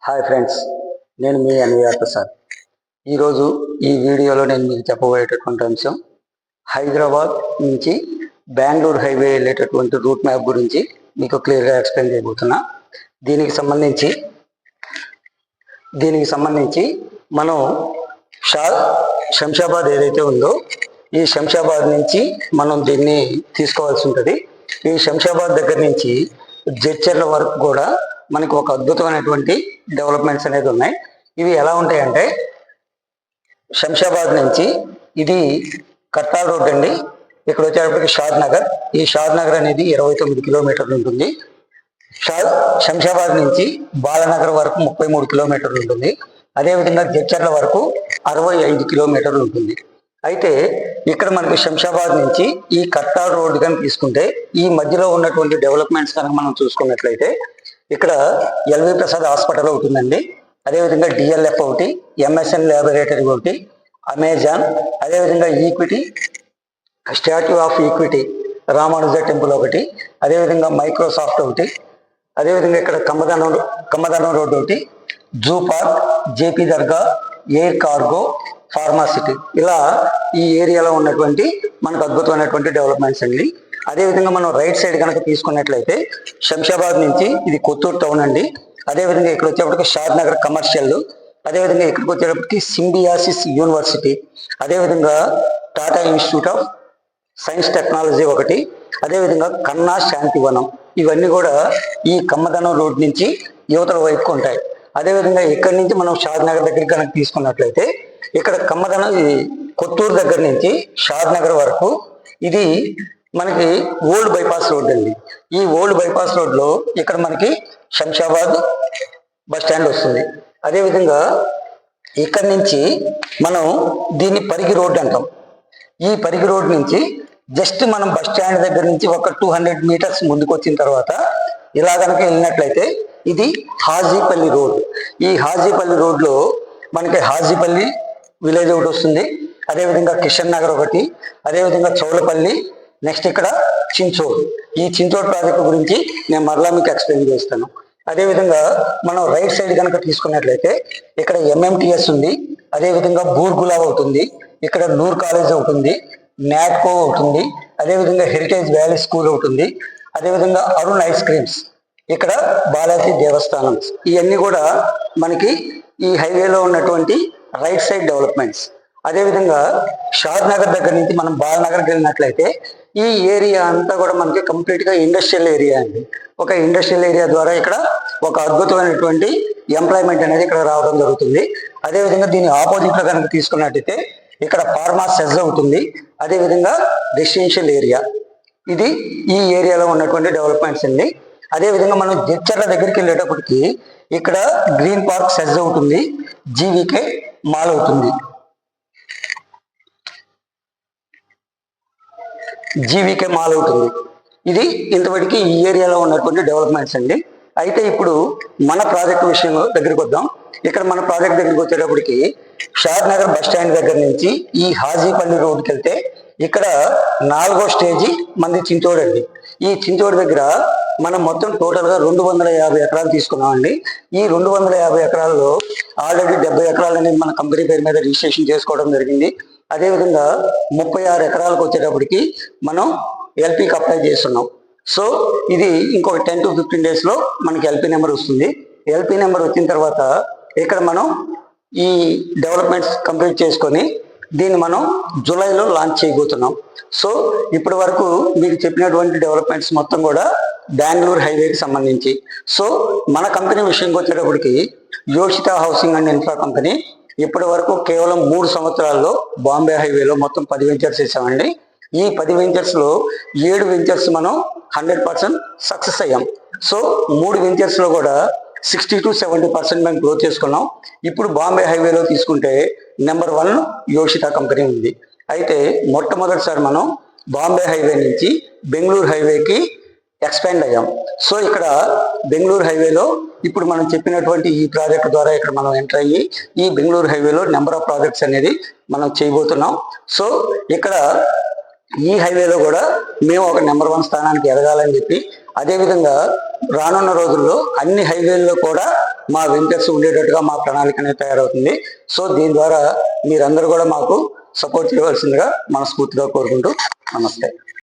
Hi friends, నేను మీ అన్వర్ ప్రసాద్. ఈరోజు ఈ వీడియోలో నేను మీకు చెప్పబోయేటటువంటి అంశం హైదరాబాద్ నుంచి బెంగళూరు హైవే వెళ్ళేటటువంటి రూట్ మ్యాప్ గురించి మీకు క్లియర్గా ఎక్స్ప్లెయిన్ చేయబోతున్నా. దీనికి సంబంధించి మనం శంషాబాద్ ఏదైతే ఉందో ఈ శంషాబాద్ నుంచి మనం దీన్ని తీసుకోవాల్సి ఉంటుంది. ఈ శంషాబాద్ దగ్గర నుంచి జడ్చర్ల వరకు కూడా మనకు ఒక అద్భుతమైనటువంటి డెవలప్మెంట్స్ అనేది ఉన్నాయి. ఇవి ఎలా ఉంటాయంటే, శంషాబాద్ నుంచి ఇది కట్టాల్ రోడ్ అండి. ఇక్కడ వచ్చేటప్పటికి షాద్ నగర్. ఈ షాద్ నగర్ అనేది 29 కిలోమీటర్లు ఉంటుంది. శంషాబాద్ నుంచి బాలనగర్ వరకు 33 కిలోమీటర్లు ఉంటుంది. అదేవిధంగా జడ్చర్ల వరకు 65 కిలోమీటర్లు ఉంటుంది. అయితే ఇక్కడ మనకి శంషాబాద్ నుంచి ఈ కట్టాల్ రోడ్ కనుక తీసుకుంటే ఈ మధ్యలో ఉన్నటువంటి డెవలప్మెంట్స్ కనుక మనం చూసుకున్నట్లయితే ఇక్కడ ఎల్వి ప్రసాద్ హాస్పిటల్ ఉంటుందండి. అదేవిధంగా డిఎల్ఎఫ్ ఒకటి, ఎంఎస్ఎన్ ల్యాబొరేటరీ ఒకటి, అమెజాన్, అదేవిధంగా equity, statue of equity, Ramanuja temple ఒకటి, అదేవిధంగా మైక్రోసాఫ్ట్ ఒకటి, అదేవిధంగా ఇక్కడ కమ్మదానం రోడ్డు ఒకటి, జూ పార్క్, జేపీ దర్గా, ఎయిర్ కార్గో, ఫార్మాసిటీ, ఇలా ఈ ఏరియాలో ఉన్నటువంటి మనకు అద్భుతమైనటువంటి డెవలప్మెంట్స్ అండి. అదేవిధంగా మనం రైట్ సైడ్ కనుక తీసుకున్నట్లయితే శంషాబాద్ నుంచి ఇది కొత్తూరు టౌన్ అండి. అదేవిధంగా ఇక్కడ వచ్చేప్పటికి షాద్ నగర్ కమర్షియల్, అదేవిధంగా ఇక్కడికి వచ్చేటప్పటికి సింబియాసిస్ యూనివర్సిటీ, అదేవిధంగా Tata institute of science technology ఒకటి, అదేవిధంగా కన్నా శాంతివనం, ఇవన్నీ కూడా ఈ కమ్మదనం రోడ్ నుంచి యువతల వైపుకు ఉంటాయి. అదేవిధంగా ఇక్కడి నుంచి మనం షాద్ నగర్ దగ్గరికి కనుక తీసుకున్నట్లయితే ఇక్కడ కమ్మదనం కొత్తూరు దగ్గర నుంచి షాద్ నగర్ వరకు ఇది మనకి ఓల్డ్ బైపాస్ రోడ్ అండి. ఈ ఓల్డ్ బైపాస్ రోడ్ లో ఇక్కడ మనకి శంషాబాద్ బస్ స్టాండ్ వస్తుంది. అదేవిధంగా ఇక్కడి నుంచి మనం దీన్ని పరిగి రోడ్ అంటాం. ఈ పరిగి రోడ్ నుంచి జస్ట్ మనం బస్ స్టాండ్ దగ్గర నుంచి ఒక 200 మీటర్స్ ముందుకు వచ్చిన తర్వాత ఇలా కనుక వెళ్ళినట్లయితే ఇది హాజీపల్లి రోడ్. ఈ హాజీపల్లి రోడ్లో మనకి హాజీపల్లి విలేజ్ ఒకటి వస్తుంది, అదేవిధంగా కిషన్ నగర్ ఒకటి, అదేవిధంగా చౌలపల్లి, నెక్స్ట్ ఇక్కడ చించోడ్. ఈ చించోడ్ ప్రాజెక్టు గురించి నేను మరలా మీకు ఎక్స్ప్లెయిన్ చేస్తాను. అదేవిధంగా మనం రైట్ సైడ్ కనుక తీసుకున్నట్లయితే ఇక్కడ ఎంఎంటిఎస్ ఉంది, అదేవిధంగా బూర్గులా అవుతుంది, ఇక్కడ నూర్ కాలేజ్ అవుతుంది, నాట్కో అవుతుంది, అదేవిధంగా హెరిటేజ్ వ్యాలీ స్కూల్ అవుతుంది, అదేవిధంగా అరుణ్ ఐస్ క్రీమ్స్, ఇక్కడ బాలాజీ దేవస్థానం, ఇవన్నీ కూడా మనకి ఈ హైవేలో ఉన్నటువంటి రైట్ సైడ్ డెవలప్మెంట్స్. అదేవిధంగా షాద్ నగర్ దగ్గర నుంచి మనం బాలనగర్కి వెళ్ళినట్లయితే ఈ ఏరియా అంతా కూడా మనకి కంప్లీట్గా ఇండస్ట్రియల్ ఏరియా అండి. ఒక ఇండస్ట్రియల్ ఏరియా ద్వారా ఇక్కడ ఒక అద్భుతమైనటువంటి ఎంప్లాయ్మెంట్ అనేది ఇక్కడ రావడం జరుగుతుంది. అదేవిధంగా దీని ఆపోజిట్లో కనుక తీసుకున్నట్టయితే ఇక్కడ ఫార్మా సెజ్ అవుతుంది, అదేవిధంగా రెసిడెన్షియల్ ఏరియా. ఇది ఈ ఏరియాలో ఉన్నటువంటి డెవలప్మెంట్స్ అండి. అదేవిధంగా మనం జడ్చర్ల దగ్గరికి వెళ్ళేటప్పటికి ఇక్కడ గ్రీన్ పార్క్ సెజ్ అవుతుంది, జీవీకే మాల్ అవుతుంది, జీవీకే మాల్ అవుతుంది. ఇది ఇంతవరకు ఈ ఏరియాలో ఉన్నటువంటి డెవలప్మెంట్స్ అండి. అయితే ఇప్పుడు మన ప్రాజెక్ట్ విషయం దగ్గరికి వద్దాం. ఇక్కడ మన ప్రాజెక్ట్ దగ్గరికి వచ్చేటప్పటికి షాద్ నగర్ బస్ స్టాండ్ దగ్గర నుంచి ఈ హాజీపల్లి రోడ్కి వెళ్తే ఇక్కడ 4వ స్టేజీ మంది చించోడు అండి. ఈ చించోడు దగ్గర మనం మొత్తం టోటల్గా 250 ఎకరాలు తీసుకున్నామండి. ఈ 250 ఎకరాల్లో ఆల్రెడీ 70 ఎకరాలు అనేది మన కంపెనీ పేరు మీద రిజిస్ట్రేషన్ చేసుకోవడం జరిగింది. అదేవిధంగా 36 ఎకరాలకు వచ్చేటప్పటికి మనం ఎల్పీకి అప్లై చేస్తున్నాం. సో ఇది ఇంకొక 10 to 15 డేస్లో మనకి ఎల్పీ నెంబర్ వస్తుంది. ఎల్పీ నెంబర్ వచ్చిన తర్వాత ఇక్కడ మనం ఈ డెవలప్మెంట్స్ కంప్లీట్ చేసుకొని దీన్ని మనం జూలైలో లాంచ్ చేయబోతున్నాం. సో ఇప్పటి వరకు మీకు చెప్పినటువంటి డెవలప్మెంట్స్ మొత్తం కూడా బెంగళూరు హైవేకి సంబంధించి. సో మన కంపెనీ విషయంకి వచ్చేటప్పటికి యోషిత హౌసింగ్ అండ్ ఇన్ఫ్రా కంపెనీ ఇప్పటి వరకు కేవలం 3 సంవత్సరాల్లో బాంబే హైవేలో మొత్తం 10 వెంచర్స్ వేసామండి. ఈ 10 వెంచర్స్లో 7 వెంచర్స్ మనం 100% సక్సెస్ అయ్యాం. సో 3 వెంచర్స్లో కూడా 60 to 70% మేము గ్రోత్ చేసుకున్నాం. ఇప్పుడు బాంబే హైవేలో తీసుకుంటే నెంబర్ 1 యోషిత కంపెనీ ఉంది. అయితే మొట్టమొదటిసారి మనం బాంబే హైవే నుంచి బెంగళూరు హైవేకి ఎక్స్పాండ్ అయ్యాం. సో ఇక్కడ బెంగళూరు హైవేలో ఇప్పుడు మనం చెప్పినటువంటి ఈ ప్రాజెక్ట్ ద్వారా ఇక్కడ మనం ఎంటర్ అయ్యి ఈ బెంగళూరు హైవేలో నెంబర్ ఆఫ్ ప్రాజెక్ట్స్ అనేది మనం చేయబోతున్నాం. సో ఇక్కడ ఈ హైవేలో కూడా మేము ఒక నెంబర్ 1 స్థానానికి ఎదగాలని చెప్పి, అదేవిధంగా రానున్న రోజుల్లో అన్ని హైవేల్లో కూడా మా వెంచర్స్ ఉండేటట్టుగా మా ప్రణాళిక అనేది తయారవుతుంది. సో దీని ద్వారా మీరందరూ కూడా మాకు సపోర్ట్ చేయవలసిందిగా మనస్ఫూర్తిగా కోరుకుంటూ నమస్తే.